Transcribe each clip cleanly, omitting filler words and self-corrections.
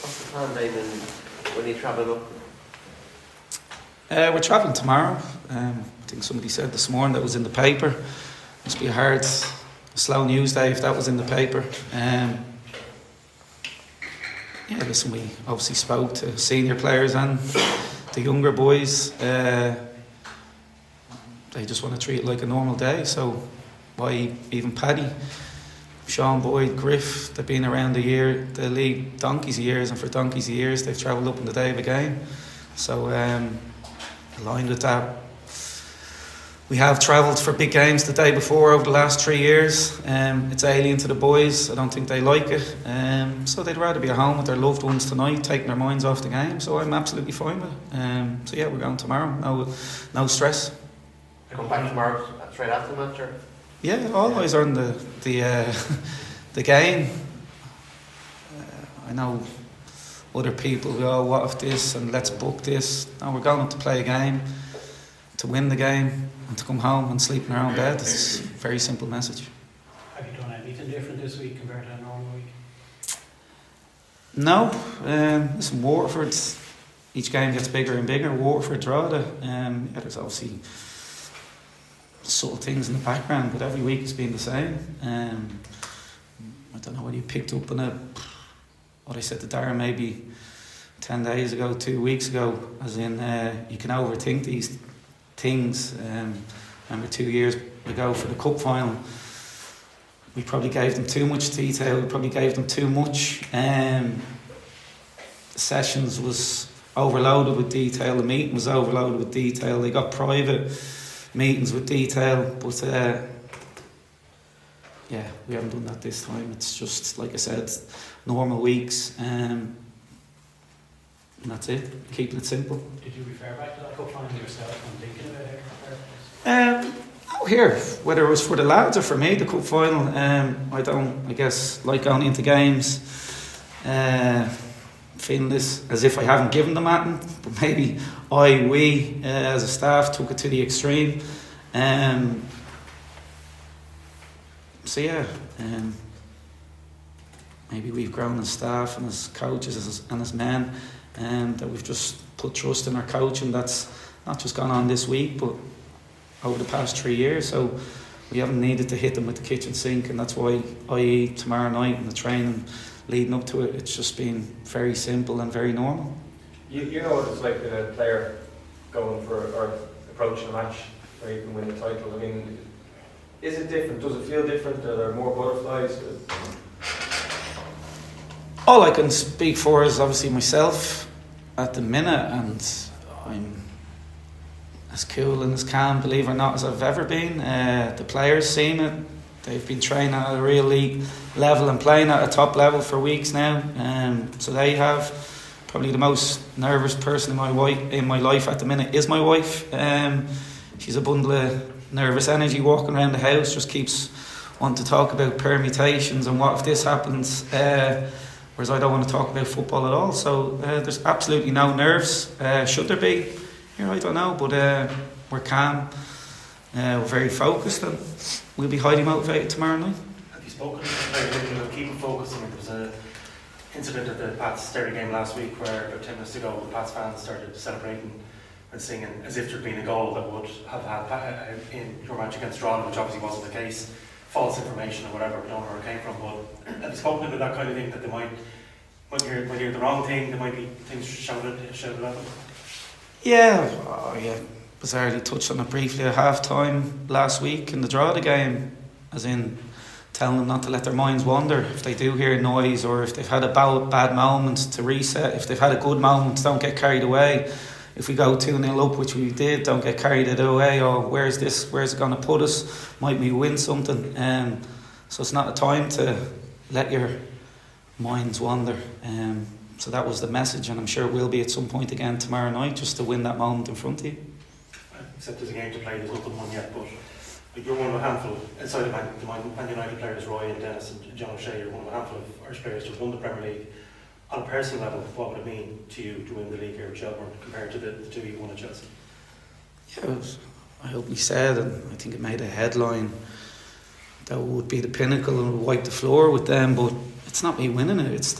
What's the plan, Damien, when you travel up? We're travelling tomorrow. I think somebody said this morning that was in the paper. Must be a hard, slow news day if that was in the paper. Yeah, listen, we obviously spoke to senior players and the younger boys. They just want to treat it like a normal day. So why even Paddy, Sean Boyd, Griff, they've been around the league donkeys of years, and for donkeys of years they've travelled up on the day of a game. So aligned with that, we have travelled for big games the day before over the last 3 years. It's alien to the boys. I don't think they like it. So they'd rather be at home with their loved ones tonight, taking their minds off the game. So I'm absolutely fine with it. So yeah, we're going tomorrow. No stress. Come back tomorrow straight after the match, or? Yeah, all eyes are on the game. I know other people go, oh, what if this, and let's book this. No, we're going up to play a game, to win the game, and to come home and sleep in our own bed. It's a very simple message. Have you done anything different this week compared to a normal week? No. Listen, Waterford, each game gets bigger and bigger. Waterford, Drogheda, there's obviously subtle things in the background, but every week it's been the same. I don't know whether you picked up on what I said to Darren maybe 10 days ago, 2 weeks ago, as in you can overthink these things. Remember 2 years ago for the cup final, we probably gave them too much detail, we probably gave them too much. The sessions was overloaded with detail, the meeting was overloaded with detail, they got private meetings with detail, but yeah, we haven't done that this time. It's just, like I said, normal weeks, and that's it, keeping it simple. Did you refer back to that cup final yourself when thinking about it? Here, whether it was for the lads or for me, the cup final, I guess, like going into games, feeling this as if I haven't given them anything, but maybe we as a staff took it to the extreme. So yeah, maybe we've grown as staff and as coaches and as men, that we've just put trust in our coach, and that's not just gone on this week, but over the past 3 years. So we haven't needed to hit them with the kitchen sink, and that's why, i.e. tomorrow night and the training leading up to it, it's just been very simple and very normal. You know what it's like with a player going for or approaching a match where you can win the title. I mean, is it different? Does it feel different? Are there more butterflies? All I can speak for is obviously myself at the minute, and I'm as cool and as calm, believe it or not, as I've ever been. The players seen it. They've been training at a real league level and playing at a top level for weeks now. So they have. Probably the most nervous person in my life at the minute is my wife. She's a bundle of nervous energy walking around the house, just keeps wanting to talk about permutations and what if this happens, whereas I don't want to talk about football at all. So there's absolutely no nerves. Should there be? I don't know, but we're calm, we're very focused, and we'll be highly motivated tomorrow night. Have you spoken about keeping focused? There was an incident at the Pats Derry game last week where about 10 minutes ago the Pats fans started celebrating and singing as if there'd been a goal that would have had in your match against Drogheda, which obviously wasn't the case. False information or whatever, we don't know where it came from, but have you spoken about that kind of thing, that they might hear the wrong thing, there might be things shouted at them? Yeah, bizarrely touched on it briefly at half time last week in the Drogheda game, as in telling them not to let their minds wander. If they do hear noise, or if they've had a bad moment, to reset. If they've had a good moment, don't get carried away. If we go 2-0 up, which we did, don't get carried away. Or where's it going to put us? Might we win something? So it's not a time to let your minds wander. So that was the message, and I'm sure it will be at some point again tomorrow night, just to win that moment in front of you. Except there's a game to play, there's nothing won yet, but you're one of a handful, outside of Man United players, Roy and Dennis and John O'Shea, you're one of a handful of Irish players to have won the Premier League. On a personal level, what would it mean to you to win the league here at Shelbourne compared to the two you won at Chelsea? Yeah, I hope we said, and I think it made a headline, that would be the pinnacle and would wipe the floor with them, but it's not me winning it. It's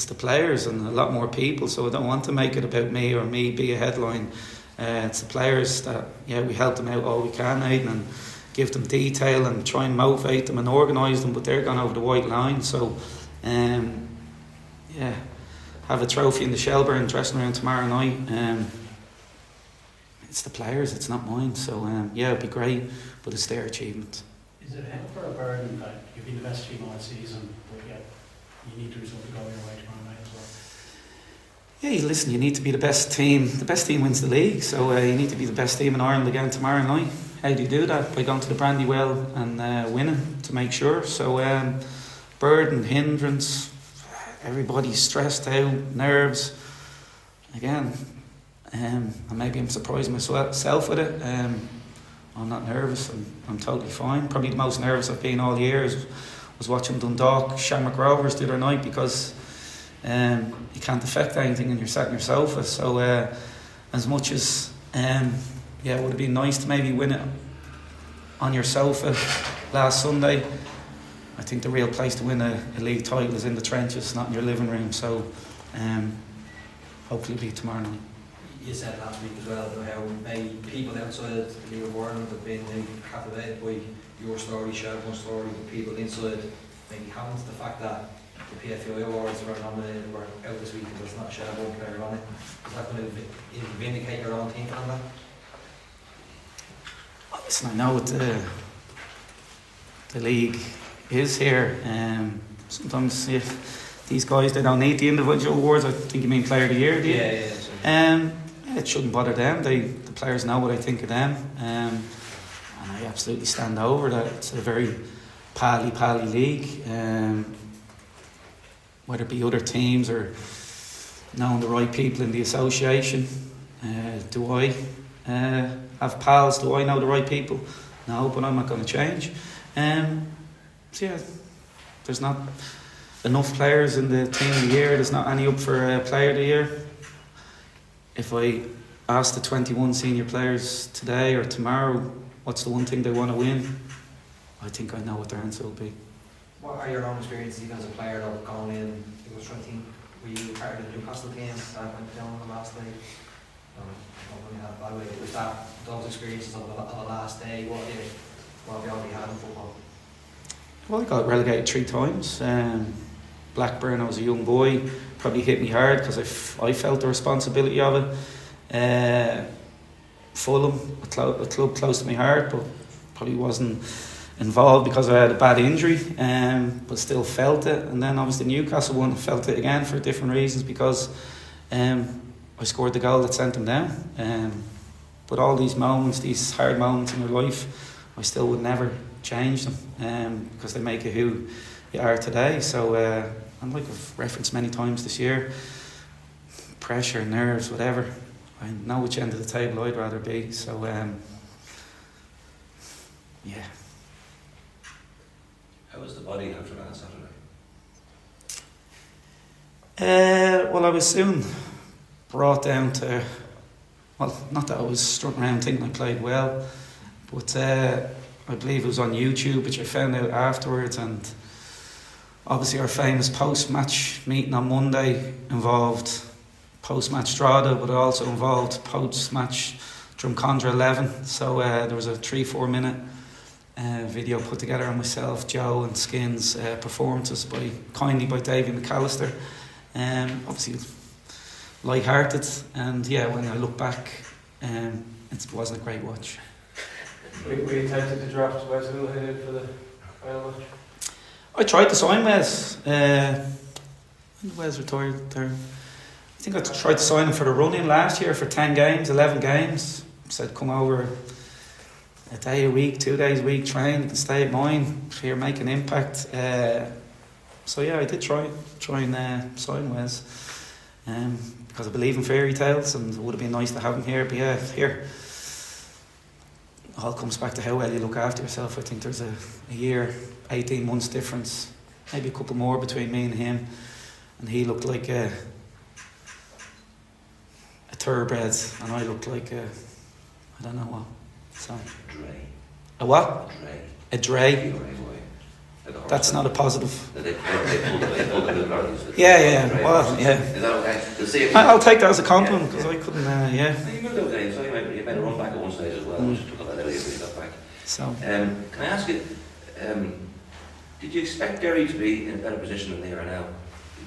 the players and a lot more people. So I don't want to make it about me or me be a headline. It's the players that we help them out all we can, Aidan, and give them detail and try and motivate them and organise them. But they're gone over the white line. So have a trophy in the Shelbourne dressing room tomorrow night. It's the players. It's not mine. So it'd be great, but it's their achievement. Is it a help or a burden that you've been the best team all season, but yet you need the result to go your way tomorrow night as well? Yeah, listen, you need to be the best team. The best team wins the league, so you need to be the best team in Ireland again tomorrow night. How do you do that? By going to the Brandywell and winning to make sure. So burden, hindrance, everybody's stressed out, nerves. Again, and maybe I'm surprised myself with it. I'm not nervous. I'm totally fine. Probably the most nervous I've been all year was watching Dundalk Shamrock Rovers the other night because you can't affect anything and you're sat on your sofa. So as much as it would have been nice to maybe win it on your sofa last Sunday, I think the real place to win a league title is in the trenches, not in your living room. So hopefully it'll be tomorrow night. You said last week as well about how maybe people outside the League of Ireland have been captivated by your story, Shelbourne's story, but people inside maybe haven't. The fact that the PFA awards were nominated were out this week and there's not a Shelbourne player on it. Is that going to vindicate your own thinking on that? Listen, I know what the league is here. Sometimes if these guys, they don't need the individual awards. I think you mean Player of the Year, do you? Yeah. It shouldn't bother them. The players know what I think of them, and I absolutely stand over that. It's a very pally league. Whether it be other teams or knowing the right people in the association. Do I have pals? Do I know the right people? No, but I'm not going to change. There's not enough players in the team of the year. There's not any up for Player of the Year. If I ask the 21 senior players today or tomorrow what's the one thing they want to win, I think I know what their answer will be. What are your own experiences even as a player of going in? I was trying to think, were you part of the Newcastle team that went down on the last day? By the way, was that those experiences of the last day? What have you already had in football? Well, I got relegated 3 times. Blackburn, I was a young boy, probably hit me hard because I felt the responsibility of it. Fulham, a club close to my heart, but probably wasn't involved because I had a bad injury, but still felt it. And then obviously Newcastle one, felt it again for different reasons because I scored the goal that sent them down. But all these moments, these hard moments in your life, I still would never change them because they make you who you are today. So and like I've referenced many times this year, pressure, nerves, whatever, I know which end of the table I'd rather be. So How was the body after that Saturday? Well, I was soon brought down to, well, not that I was strung around thinking I played well, but I believe it was on YouTube, which I found out afterwards. And obviously our famous post-match meeting on Monday involved post-match Strada, but it also involved post-match Drumcondra 11. So there was a 3-4 minute video put together on myself, Joe and Skins performances kindly by Damien McAllister. Obviously lighthearted, and when I look back, it wasn't a great watch. Were you tempted to draft Wes Lighthearted for the final match? I tried to sign Wes. When Wes retired there, I think I tried to sign him for the run-in last year for 10 games, 11 games. Said come over a day a week, 2 days a week, train, you can stay at mine, here make an impact. So I did try and sign Wes, because I believe in fairy tales and it would have been nice to have him here. But here it all comes back to how well you look after yourself. I think there's a year, 18 months difference, maybe a couple more between me and him, and he looked like a thoroughbred and I looked like I don't know what. So Dre. a what? Dre. A Dre. Dre boy. Like a horse That's not a positive. They pulled the good lorries. Yeah, well, yeah. Is that okay? You'll see if I'll take that as a compliment because I couldn't, yeah. You moved okay, so you made a run back at one stage as well. Just took that out of you when you got back. So, Can I ask you, did you expect Derry to be in a better position than they are now?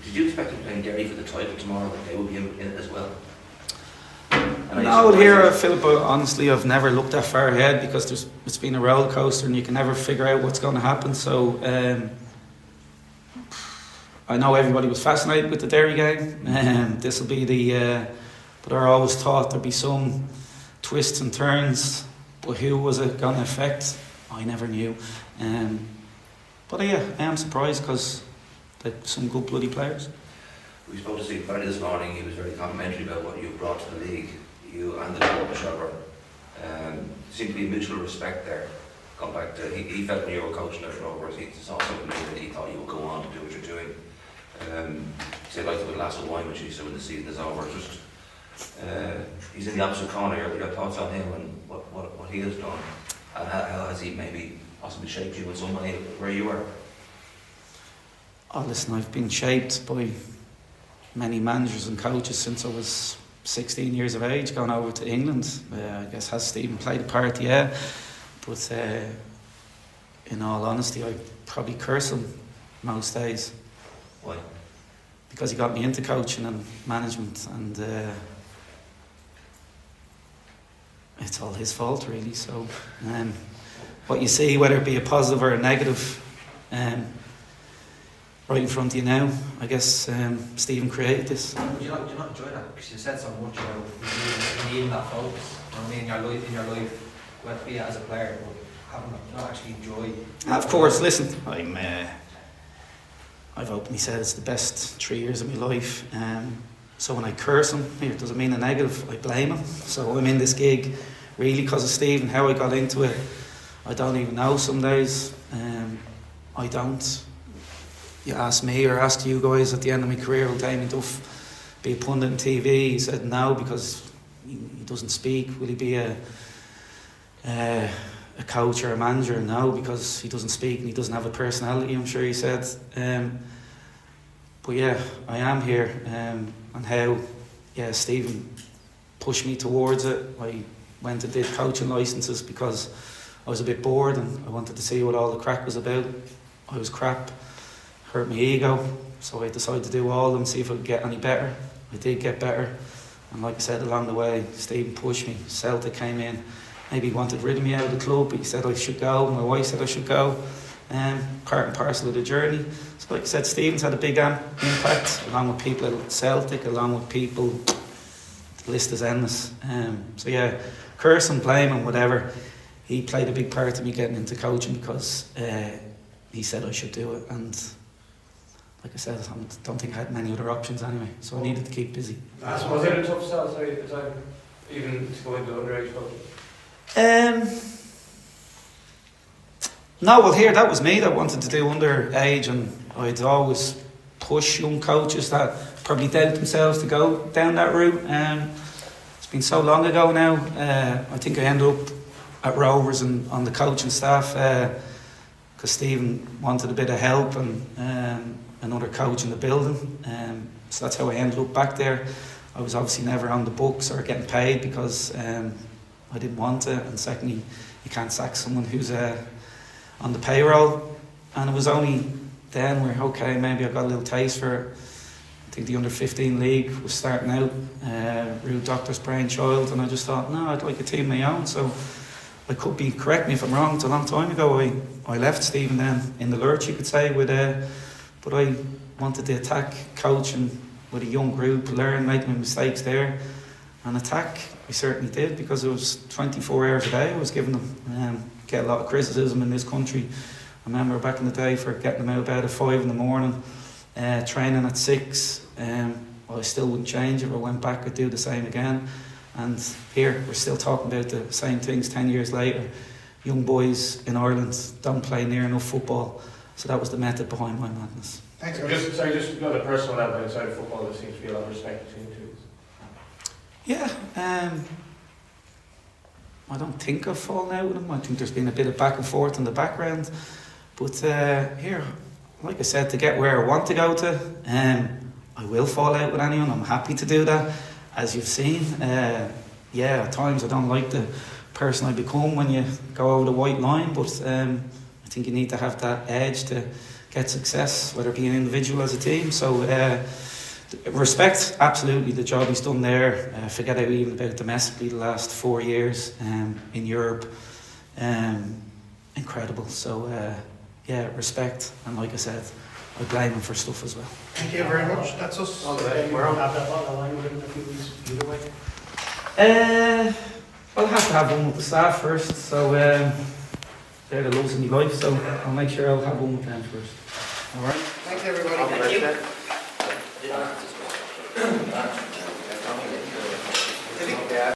Did you expect them playing Derry for the title tomorrow, that they would be in it as well? no, here, Philip, honestly, I've never looked that far ahead because it's been a roller coaster and you can never figure out what's going to happen. So, I know everybody was fascinated with the Derry game. This will be but I always thought there'd be some twists and turns. But who was it going to affect? I never knew. But yeah, I am surprised because they're some good bloody players. We spoke to Steve Barry this morning. He was very complimentary about what you brought to the league, you and the club of Shelbourne. Seemed to be mutual respect there. Come back to he felt when you were coaching at Rovers, he saw something new that he thought you would go on to do what you're doing. He said like to have a glass of wine with you, so when the season is over, just he's in the opposite corner. Your thoughts on him and what he has done, and how has he maybe possibly shaped you in some way where you were? Oh, listen, I've been shaped by many managers and coaches since I was 16 years of age, going over to England. I guess has Stephen played a part, yeah. But in all honesty, I probably curse him most days. Why? Because he got me into coaching and management, and it's all his fault, really. So, what you see, whether it be a positive or a negative, right in front of you now, I guess Stephen created this. Do you not enjoy that? Because you said so much about you needing that focus. You know what I mean? In your life, whether it be as a player, but having not actually enjoy. Of course, listen, I've openly said it's the best 3 years of my life. So when I curse him, it doesn't mean a negative. I blame him. So I'm in this gig really because of Stephen. How I got into it, I don't even know some days. I don't. You ask me or ask you guys at the end of my career, will Damien Duff be a pundit on TV? He said no because he doesn't speak. Will he be a coach or a manager? No, because he doesn't speak and he doesn't have a personality, I'm sure he said. But yeah, I am here. And how, Stephen pushed me towards it. I went and did coaching licences because I was a bit bored and I wanted to see what all the crack was about. I was crap. Hurt my ego, so I decided to do all of them, see if I could get any better. I did get better, and like I said, along the way, Stephen pushed me. Celtic came in, maybe he wanted rid of me out of the club, but he said I should go, my wife said I should go, part and parcel of the journey. So like I said, Stephen's had a big impact, along with people at Celtic, along with people, the list is endless. So yeah, curse and blame and whatever, he played a big part in me getting into coaching because he said I should do it, and like I said, I don't think I had many other options anyway, so I needed to keep busy. Was it a tough sell at the time, even to go into underage coaching? No, well here, that was me that wanted to do underage, and I'd always push young coaches that probably doubt themselves to go down that route. It's been so long ago now. I think I ended up at Rovers and on the coaching staff because Stephen wanted a bit of help and another coach in the building, so that's how I ended up back there. I was obviously never on the books or getting paid because I didn't want it, and secondly, you can't sack someone who's on the payroll. And it was only then where, okay, maybe I got a little taste for it. I think the under-15 league was starting out, real doctor's brainchild, and I just thought, no, I'd like a team of my own. So I could be, correct me if I'm wrong, it's a long time ago I left Stephen then in the lurch, you could say, with but I wanted to attack coaching with a young group, learn, make my mistakes there, and attack. I certainly did, because it was 24 hours a day I was giving them. Get a lot of criticism in this country. I remember back in the day for getting them out of bed at 5 in the morning, training at 6. I still wouldn't change. If I went back, I'd do the same again. And here, we're still talking about the same things 10 years later. Young boys in Ireland don't play near enough football. So that was the method behind my madness. Thanks, Just on a personal level outside of football, there seems to be a lot of respect between the two. Yeah, I don't think I've fallen out with him. I think there's been a bit of back and forth in the background. But here, like I said, to get where I want to go to, I will fall out with anyone. I'm happy to do that, as you've seen. Yeah, at times I don't like the person I become when you go over the white line, but I think you need to have that edge to get success, whether it be an individual as a team. So respect absolutely the job he's done there. Forget out even about domestically the last 4 years in Europe. Incredible. So yeah, respect, and like I said, I blame him for stuff as well. Thank you very much. That's us. All the way. You won't have that bottom line with him in a few weeks either way. I'll have to have one with the staff first, so they're the loves of my life, so I'll make sure I'll have one with them first. Alright? Thanks everybody. All the best, Ed.